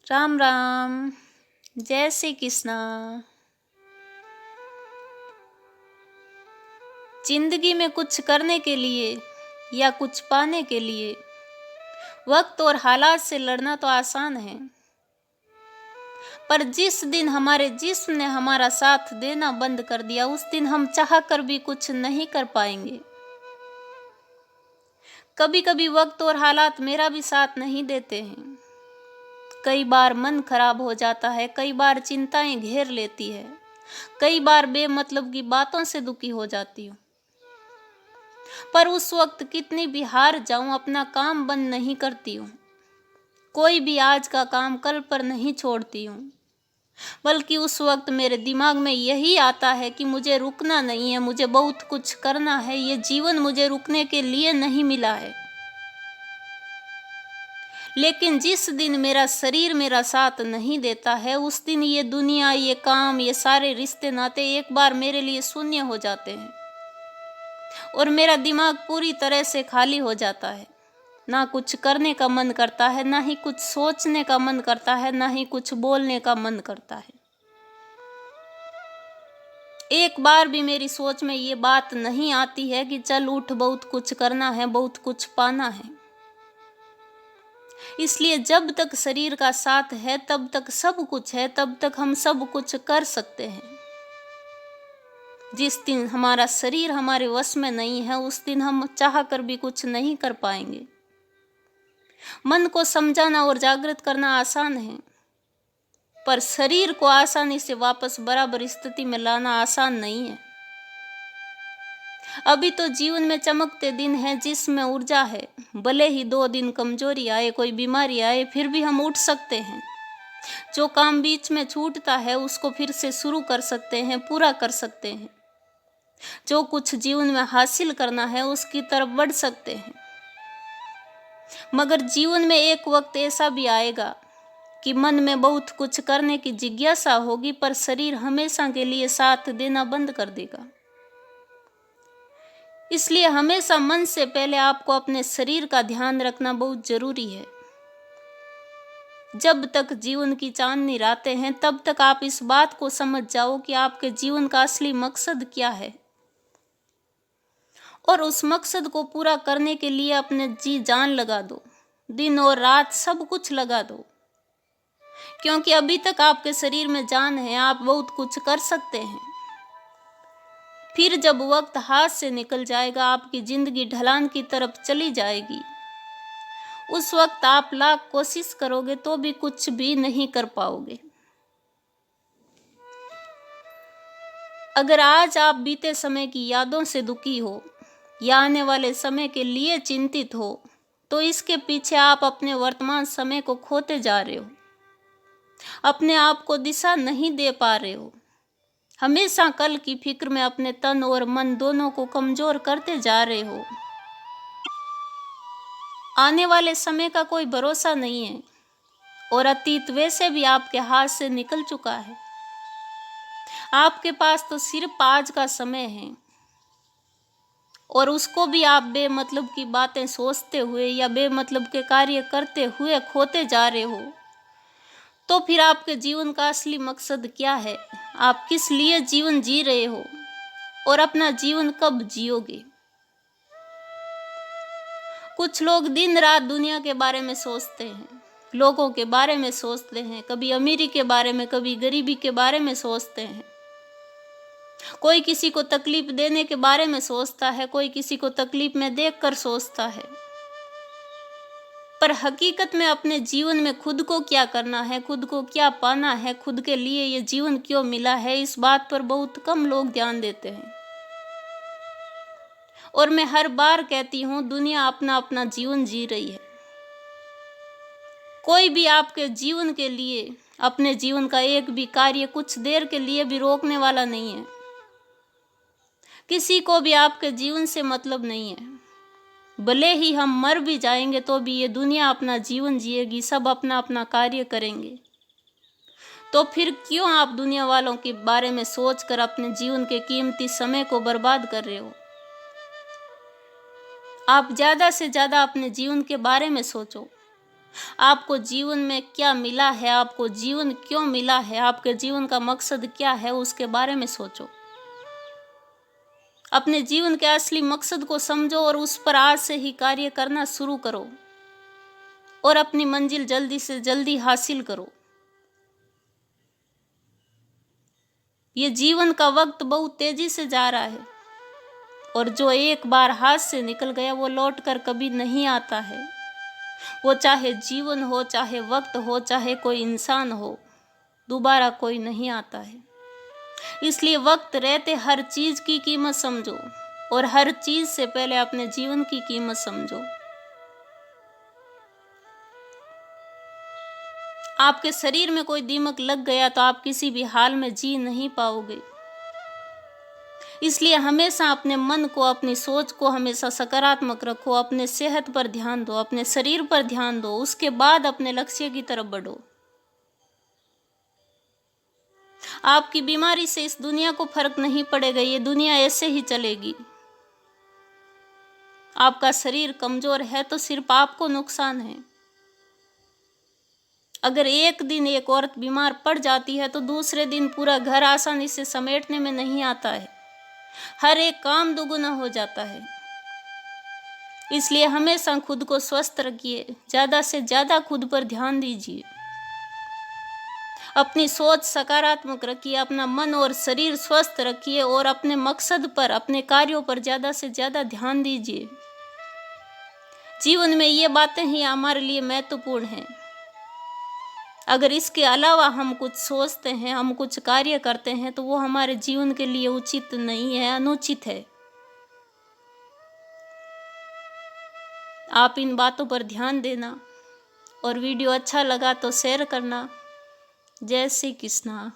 राम राम। जय श्री कृष्णा। जिंदगी में कुछ करने के लिए या कुछ पाने के लिए वक्त और हालात से लड़ना तो आसान है, पर जिस दिन हमारे जिस्म ने हमारा साथ देना बंद कर दिया उस दिन हम चाह कर भी कुछ नहीं कर पाएंगे। कभी कभी वक्त और हालात मेरा भी साथ नहीं देते हैं। कई बार मन खराब हो जाता है, कई बार चिंताएं घेर लेती है, कई बार बेमतलब की बातों से दुखी हो जाती हूँ। पर उस वक्त कितनी भी हार जाऊं अपना काम बंद नहीं करती हूँ। कोई भी आज का काम कल पर नहीं छोड़ती हूँ, बल्कि उस वक्त मेरे दिमाग में यही आता है कि मुझे रुकना नहीं है, मुझे बहुत कुछ करना है। ये जीवन मुझे रुकने के लिए नहीं मिला है। लेकिन जिस दिन मेरा शरीर मेरा साथ नहीं देता है उस दिन ये दुनिया, ये काम, ये सारे रिश्ते नाते एक बार मेरे लिए शून्य हो जाते हैं और मेरा दिमाग पूरी तरह से खाली हो जाता है। ना कुछ करने का मन करता है, ना ही कुछ सोचने का मन करता है, ना ही कुछ बोलने का मन करता है। एक बार भी मेरी सोच में ये बात नहीं आती है कि चल उठ, बहुत कुछ करना है, बहुत कुछ पाना है। इसलिए जब तक शरीर का साथ है तब तक सब कुछ है, तब तक हम सब कुछ कर सकते हैं। जिस दिन हमारा शरीर हमारे वश में नहीं है उस दिन हम चाह कर भी कुछ नहीं कर पाएंगे। मन को समझाना और जागृत करना आसान है, पर शरीर को आसानी से वापस बराबर स्थिति में लाना आसान नहीं है। अभी तो जीवन में चमकते दिन हैं जिसमें ऊर्जा है। भले ही 2 दिन कमजोरी आए, कोई बीमारी आए, फिर भी हम उठ सकते हैं। जो काम बीच में छूटता है उसको फिर से शुरू कर सकते हैं, पूरा कर सकते हैं। जो कुछ जीवन में हासिल करना है उसकी तरफ बढ़ सकते हैं। मगर जीवन में एक वक्त ऐसा भी आएगा कि मन में बहुत कुछ करने की जिज्ञासा होगी, पर शरीर हमेशा के लिए साथ देना बंद कर देगा। इसलिए हमेशा मन से पहले आपको अपने शरीर का ध्यान रखना बहुत जरूरी है। जब तक जीवन की चांदनी रातें हैं तब तक आप इस बात को समझ जाओ कि आपके जीवन का असली मकसद क्या है, और उस मकसद को पूरा करने के लिए अपने जी जान लगा दो, दिन और रात सब कुछ लगा दो। क्योंकि अभी तक आपके शरीर में जान है, आप बहुत कुछ कर सकते हैं। फिर जब वक्त हाथ से निकल जाएगा, आपकी जिंदगी ढलान की तरफ चली जाएगी, उस वक्त आप लाख कोशिश करोगे तो भी कुछ भी नहीं कर पाओगे। अगर आज आप बीते समय की यादों से दुखी हो या आने वाले समय के लिए चिंतित हो, तो इसके पीछे आप अपने वर्तमान समय को खोते जा रहे हो, अपने आप को दिशा नहीं दे पा रहे हो। हमेशा कल की फिक्र में अपने तन और मन दोनों को कमजोर करते जा रहे हो। आने वाले समय का कोई भरोसा नहीं है और अतीत वैसे भी आपके हाथ से निकल चुका है। आपके पास तो सिर्फ आज का समय है और उसको भी आप बेमतलब की बातें सोचते हुए या बेमतलब के कार्य करते हुए खोते जा रहे हो। तो फिर आपके जीवन का असली मकसद क्या है? आप किस लिए जीवन जी रहे हो और अपना जीवन कब जियोगे? कुछ लोग दिन रात दुनिया के बारे में सोचते हैं, लोगों के बारे में सोचते हैं, कभी अमीरी के बारे में, कभी गरीबी के बारे में सोचते हैं। कोई किसी को तकलीफ देने के बारे में सोचता है, कोई किसी को तकलीफ में देखकर सोचता है। पर हकीकत में अपने जीवन में खुद को क्या करना है, खुद को क्या पाना है, खुद के लिए ये जीवन क्यों मिला है, इस बात पर बहुत कम लोग ध्यान देते हैं। और मैं हर बार कहती हूँ, दुनिया अपना अपना जीवन जी रही है। कोई भी आपके जीवन के लिए, अपने जीवन का एक भी कार्य कुछ देर के लिए भी रोकने वाला नहीं है। किसी को भी आपके जीवन से मतलब नहीं है। भले ही हम मर भी जाएंगे तो भी ये दुनिया अपना जीवन जिएगी, सब अपना अपना कार्य करेंगे। तो फिर क्यों आप दुनिया वालों के बारे में सोचकर अपने जीवन के कीमती समय को बर्बाद कर रहे हो? आप ज्यादा से ज्यादा अपने जीवन के बारे में सोचो। आपको जीवन में क्या मिला है, आपको जीवन क्यों मिला है, आपके जीवन का मकसद क्या है, उसके बारे में सोचो। अपने जीवन के असली मकसद को समझो और उस पर आज से ही कार्य करना शुरू करो और अपनी मंजिल जल्दी से जल्दी हासिल करो। ये जीवन का वक्त बहुत तेजी से जा रहा है और जो एक बार हाथ से निकल गया वो लौट कर कभी नहीं आता है। वो चाहे जीवन हो, चाहे वक्त हो, चाहे कोई इंसान हो, दोबारा कोई नहीं आता है। इसलिए वक्त रहते हर चीज की कीमत समझो और हर चीज से पहले अपने जीवन की कीमत समझो। आपके शरीर में कोई दीमक लग गया तो आप किसी भी हाल में जी नहीं पाओगे। इसलिए हमेशा अपने मन को, अपनी सोच को हमेशा सकारात्मक रखो। अपने सेहत पर ध्यान दो, अपने शरीर पर ध्यान दो, उसके बाद अपने लक्ष्य की तरफ बढ़ो। आपकी बीमारी से इस दुनिया को फर्क नहीं पड़ेगा, ये दुनिया ऐसे ही चलेगी। आपका शरीर कमजोर है तो सिर्फ आपको नुकसान है। अगर एक दिन एक औरत बीमार पड़ जाती है तो दूसरे दिन पूरा घर आसानी से समेटने में नहीं आता है, हर एक काम दुगुना हो जाता है। इसलिए हमेशा खुद को स्वस्थ रखिए, ज्यादा से ज्यादा खुद पर ध्यान दीजिए, अपनी सोच सकारात्मक रखिए, अपना मन और शरीर स्वस्थ रखिए और अपने मकसद पर, अपने कार्यों पर ज्यादा से ज्यादा ध्यान दीजिए। जीवन में ये बातें ही हमारे लिए महत्वपूर्ण हैं। अगर इसके अलावा हम कुछ सोचते हैं, हम कुछ कार्य करते हैं तो वो हमारे जीवन के लिए उचित नहीं है, अनुचित है। आप इन बातों पर ध्यान देना और वीडियो अच्छा लगा तो शेयर करना। जय श्री कृष्णा।